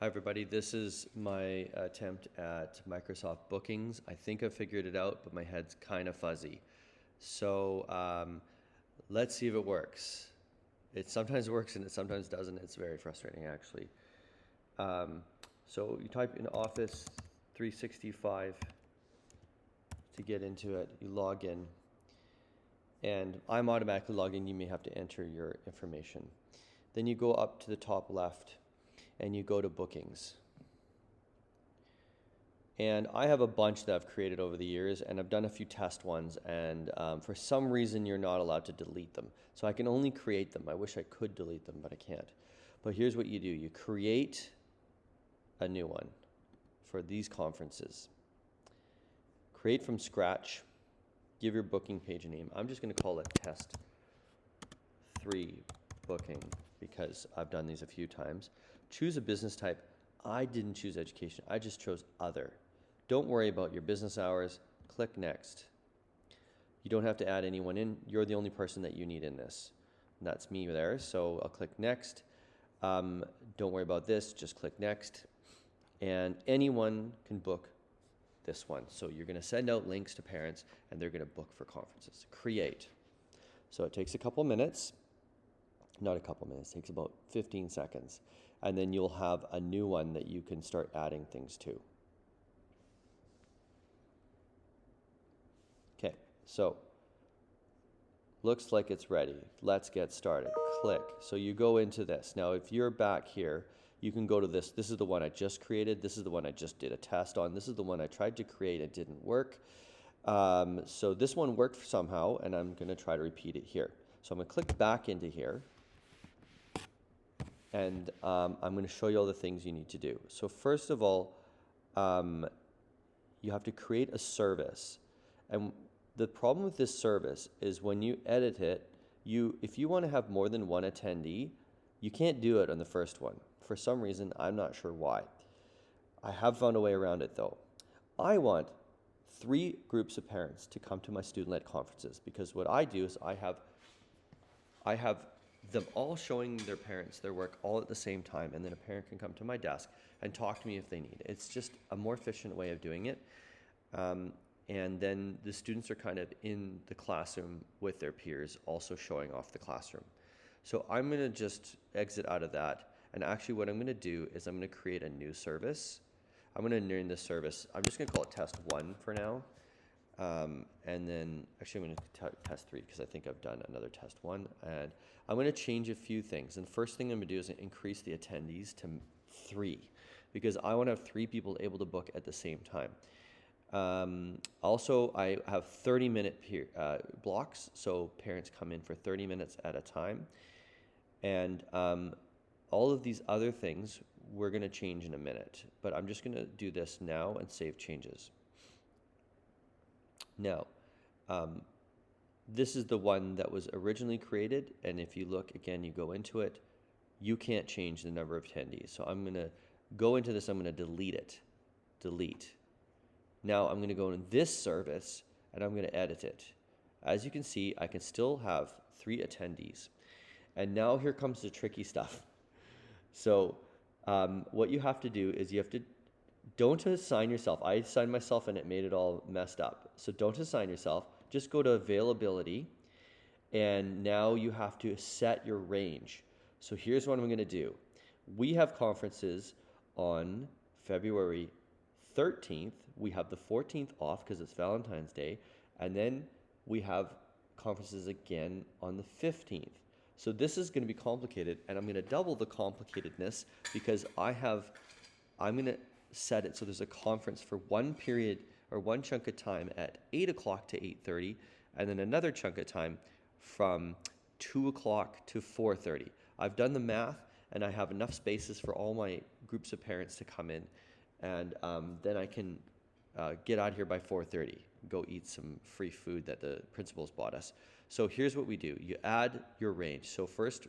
Hi everybody, this is my attempt at Microsoft Bookings. I think I figured it out, but my head's kind of fuzzy. So let's see if it works. It sometimes works and it sometimes doesn't. It's very frustrating actually. Um, so you type in Office 365 to get into it. You log in and I'm automatically logged in. You may have to enter your information. Then you go up to the top left and you go to Bookings. And I have a bunch that I've created over the years, and I've done a few test ones, and for some reason you're not allowed to delete them. So I can only create them. I wish I could delete them, but I can't. But here's what you do. You create a new one for these conferences. Create from scratch. Give your booking page a name. I'm just going to call it Test 3 Booking because I've done these a few times. Choose a business type. I didn't choose education. I just chose other. Don't worry about your business hours. Click next. You don't have to add anyone in. You're the only person that you need in this. And that's me there. So I'll click next. Don't worry about this. Just click next. And anyone can book this one. So you're going to send out links to parents and they're going to book for conferences. Create. So it takes a couple minutes. Not a couple minutes. It takes about 15 seconds. And then you'll have a new one that you can start adding things to. Okay, so looks like it's ready. Let's get started. Click. So you go into this. Now, if you're back here, you can go to this. This is the one I just created. This is the one I just did a test on. This is the one I tried to create. It didn't work. So this one worked somehow, and I'm going to try to repeat it here. So I'm going to click back into here. And I'm going to show you all the things you need to do. So first of all, you have to create a service. And the problem with this service is when you edit it, if you want to have more than one attendee, you can't do it on the first one. For some reason, I'm not sure why. I have found a way around it though. I want 3 groups of parents to come to my student-led conferences because what I do is I have them all showing their parents their work all at the same time, and then a parent can come to my desk and talk to me if they need. It's just a more efficient way of doing it. And then the students are kind of in the classroom with their peers, also showing off the classroom. So I'm going to just exit out of that. And actually what I'm going to do is I'm going to create a new service. I'm going to name this service. I'm just going to call it Test 1 for now. And then actually I'm going to test 3 because I think I've done another test 1. And I'm going to change a few things. And the first thing I'm going to do is increase the attendees to 3 because I want to have 3 people able to book at the same time. Also, I have 30-minute blocks, so parents come in for 30 minutes at a time. And all of these other things we're going to change in a minute. But I'm just going to do this now and save changes. Now, this is the one that was originally created, and if you look again, you go into it, you can't change the number of attendees. So I'm going to go into this, I'm going to delete it. Delete. Now I'm going to go in this service, and I'm going to edit it. As you can see, I can still have 3 attendees. And now here comes the tricky stuff. So what you have to do is don't assign yourself. I assigned myself and it made it all messed up. So don't assign yourself. Just go to availability. And now you have to set your range. So here's what I'm going to do. We have conferences on February 13th. We have the 14th off because it's Valentine's Day. And then we have conferences again on the 15th. So this is going to be complicated. And I'm going to double the complicatedness because I'm going to set it so there's a conference for one period or one chunk of time at 8 o'clock to 8:30, and then another chunk of time from 2 o'clock to 4:30. I've done the math, and I have enough spaces for all my groups of parents to come in, and then I can get out here by 4:30, go eat some free food that the principals bought us. So here's what we do. You add your range. So first,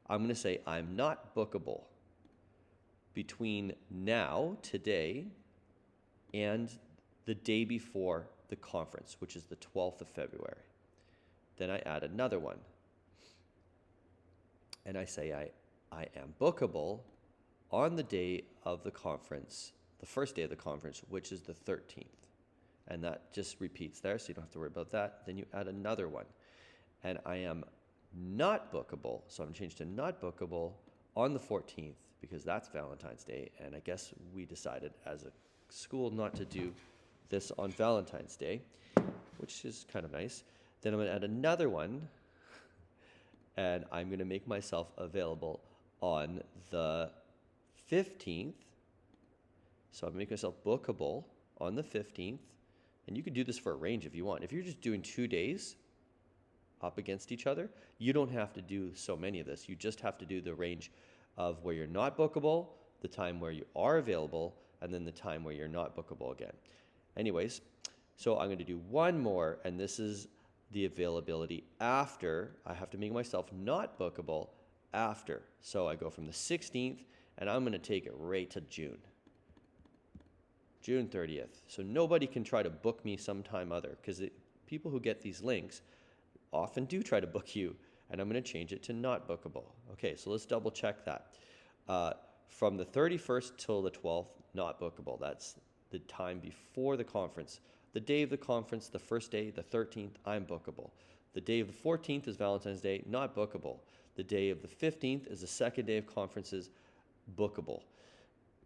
I'm going to say I'm not bookable between now, today, and the day before the conference, which is the 12th of February. Then I add another one. And I say I am bookable on the day of the conference, the first day of the conference, which is the 13th. And that just repeats there, so you don't have to worry about that. Then you add another one. And I am not bookable, so I'm changed to not bookable on the 14th because that's Valentine's Day. And I guess we decided as a school not to do this on Valentine's Day, which is kind of nice. Then I'm going to add another one, and I'm going to make myself available on the 15th. So I'm going to make myself bookable on the 15th. And you could do this for a range if you want. If you're just doing 2 days up against each other, you don't have to do so many of this. You just have to do the range of where you're not bookable, the time where you are available, and then the time where you're not bookable again. Anyways, so I'm going to do one more, and this is the availability after. I have to make myself not bookable after. So I go from the 16th, and I'm going to take it right to June 30th. So nobody can try to book me sometime other, because people who get these links often do try to book you, and I'm going to change it to not bookable. Okay, so let's double check that. From the 31st till the 12th, not bookable. That's the time before the conference. The day of the conference, the first day, the 13th, I'm bookable. The day of the 14th is Valentine's Day, not bookable. The day of the 15th is the second day of conferences, bookable.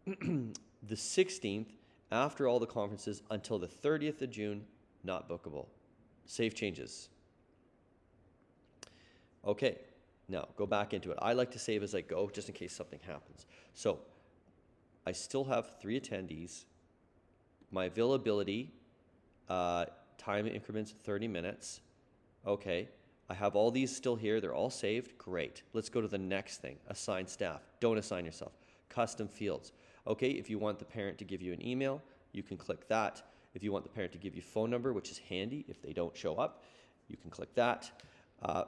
The 16th, after all the conferences, until the 30th of June, not bookable. Save changes. Okay, now go back into it. I like to save as I go, just in case something happens. So I still have 3 attendees. My availability, time increments 30 minutes. Okay, I have all these still here. They're all saved. Great. Let's go to the next thing. Assign staff. Don't assign yourself. Custom fields. Okay, if you want the parent to give you an email, you can click that. If you want the parent to give you a phone number, which is handy if they don't show up, you can click that.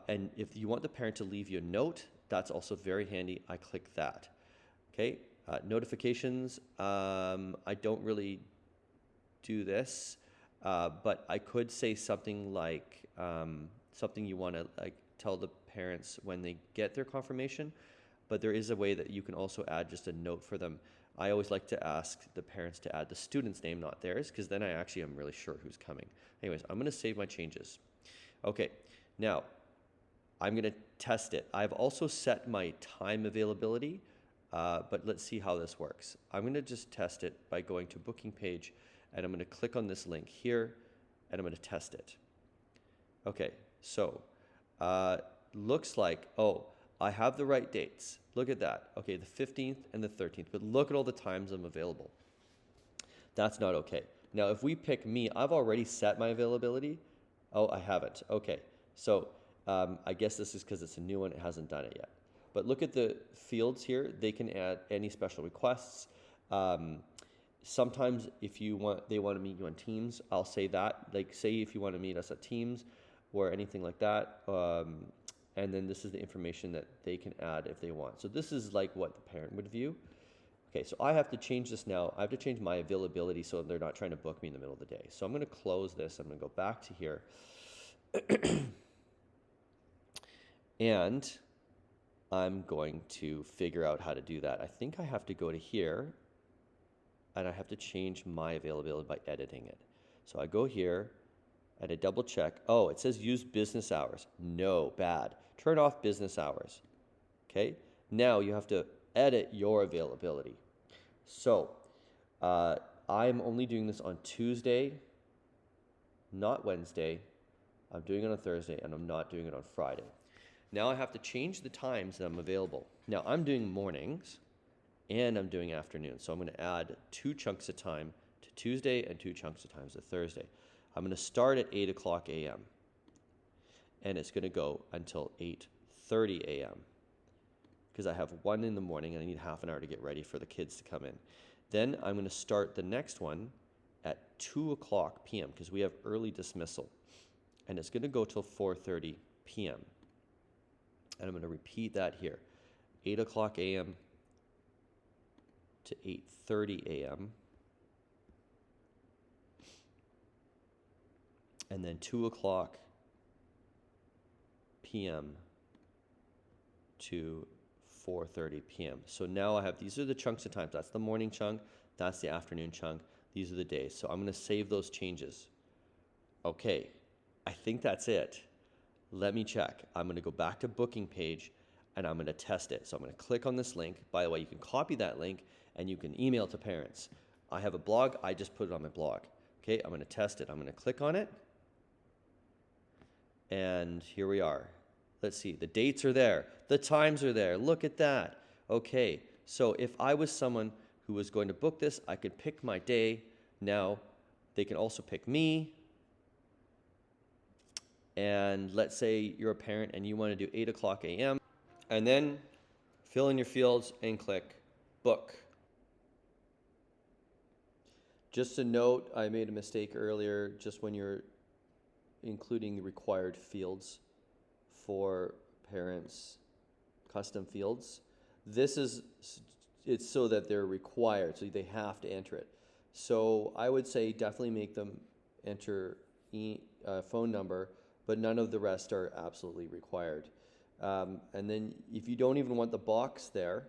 And if you want the parent to leave you a note, that's also very handy. I click that. Okay, notifications. I don't really do this, but I could say something like something you want to like tell the parents when they get their confirmation. But there is a way that you can also add just a note for them. I always like to ask the parents to add the student's name, not theirs, because then I actually am really sure who's coming. Anyways, I'm going to save my changes. Okay, now I'm going to test it. I've also set my time availability, but let's see how this works. I'm going to just test it by going to booking page, and I'm going to click on this link here, and I'm going to test it. Okay, so looks like, oh, I have the right dates. Look at that. Okay, the 15th and the 13th, but look at all the times I'm available. That's not okay. Now, if we pick me, I've already set my availability. Oh, I haven't. Okay, so I guess this is because it's a new one. It hasn't done it yet. But look at the fields here. They can add any special requests. Sometimes if they want to meet you on Teams, I'll say that. Like say if you want to meet us at Teams or anything like that. And then this is the information that they can add if they want. So this is like what the parent would view. Okay, so I have to change this now. I have to change my availability so they're not trying to book me in the middle of the day. So I'm going to close this. I'm going to go back to here. And I'm going to figure out how to do that. I think I have to go to here, and I have to change my availability by editing it. So I go here, and I double check. Oh, it says use business hours. No, bad. Turn off business hours. Okay, now you have to edit your availability. So I'm only doing this on Tuesday, not Wednesday. I'm doing it on Thursday, and I'm not doing it on Friday. Now I have to change the times that I'm available. Now I'm doing mornings and I'm doing afternoons. So I'm going to add 2 chunks of time to Tuesday and 2 chunks of time to Thursday. I'm going to start at 8 o'clock a.m. and it's going to go until 8:30 a.m. because I have 1 in the morning and I need half an hour to get ready for the kids to come in. Then I'm going to start the next one at 2 o'clock p.m. because we have early dismissal. And it's going to go till 4:30 p.m. And I'm going to repeat that here. 8 o'clock a.m. to 8:30 a.m. And then 2 o'clock p.m. to 4:30 p.m. So now I have, these are the chunks of times. That's the morning chunk. That's the afternoon chunk. These are the days. So I'm going to save those changes. Okay, I think that's it. Let me check. I'm going to go back to booking page and I'm going to test it. So I'm going to click on this link. By the way, you can copy that link and you can email to parents. I have a blog. I just put it on my blog. Okay, I'm going to test it. I'm going to click on it. And here we are. Let's see. The dates are there. The times are there. Look at that. Okay, so if I was someone who was going to book this, I could pick my day. Now, they can also pick me. And let's say you're a parent and you want to do 8 o'clock a.m. And then fill in your fields and click book. Just a note, I made a mistake earlier just when you're including the required fields for parents, custom fields. It's so that they're required, so they have to enter it. So I would say definitely make them enter phone number, but none of the rest are absolutely required. And then if you don't even want the box there,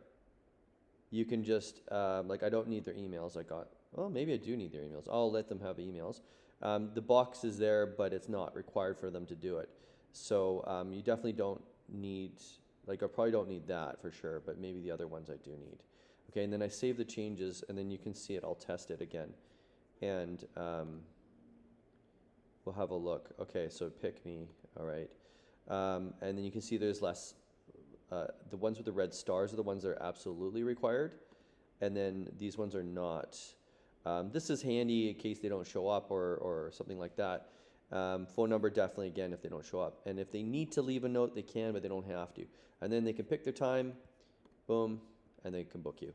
you can just, like I don't need their emails. Well, maybe I do need their emails. I'll let them have emails. The box is there, but it's not required for them to do it. So you definitely don't need, like I probably don't need that for sure, but maybe the other ones I do need. Okay, and then I save the changes, and then you can see it. I'll test it again. And we'll have a look. Okay, so pick me, all right. And then you can see there's less. The ones with the red stars are the ones that are absolutely required, and then these ones are not. This is handy in case they don't show up or something like that. Phone number definitely, again, if they don't show up. And if they need to leave a note, they can, but they don't have to. And then they can pick their time, boom, and they can book you.